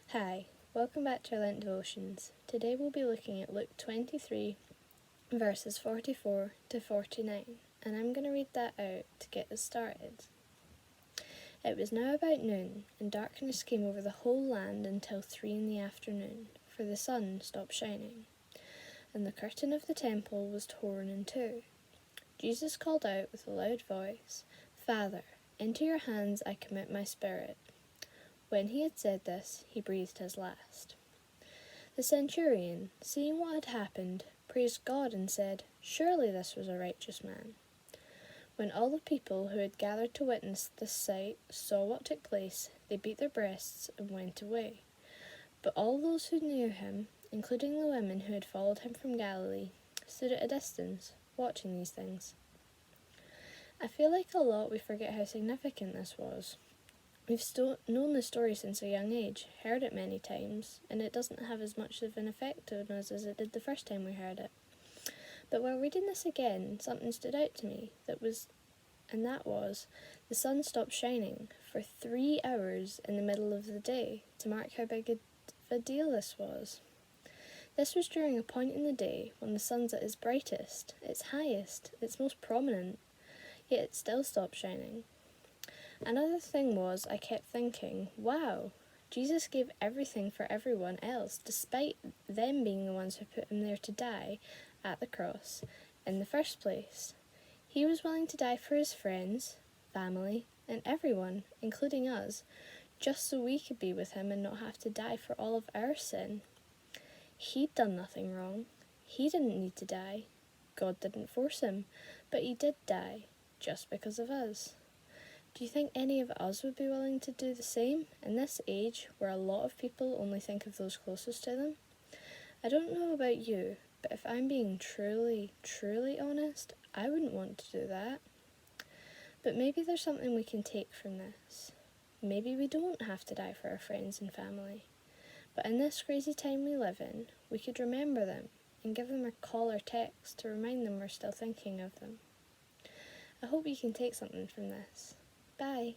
Hi, welcome back to our Lent devotions. Today we'll be looking at Luke 23, verses 44 to 49, and I'm going to read that out to get us started. It was now about noon, and darkness came over the whole land until 3 in the afternoon, for the sun stopped shining, and the curtain of the temple was torn in two. Jesus called out with a loud voice, "Father, into your hands I commit my spirit." When he had said this, he breathed his last. The centurion, seeing what had happened, praised God and said, "Surely this was a righteous man." When all the people who had gathered to witness this sight saw what took place, they beat their breasts and went away. But all those who knew him, including the women who had followed him from Galilee, stood at a distance, watching these things. I feel like a lot we forget how significant this was. We've known the story since a young age, heard it many times, and it doesn't have as much of an effect on us as it did the first time we heard it. But while reading this again, something stood out to me, that was the sun stopped shining for 3 hours in the middle of the day to mark how big of a deal this was. This was during a point in the day when the sun's at its brightest, its highest, its most prominent, yet it still stopped shining. Another thing was, I kept thinking, wow, Jesus gave everything for everyone else, despite them being the ones who put him there to die at the cross in the first place. He was willing to die for his friends, family, and everyone, including us, just so we could be with him and not have to die for all of our sin. He'd done nothing wrong. He didn't need to die. God didn't force him, but he did die, just because of us. Do you think any of us would be willing to do the same in this age where a lot of people only think of those closest to them? I don't know about you, but if I'm being truly honest, I wouldn't want to do that. But maybe there's something we can take from this. Maybe we don't have to die for our friends and family. But in this crazy time we live in, we could remember them and give them a call or text to remind them we're still thinking of them. I hope you can take something from this. Bye.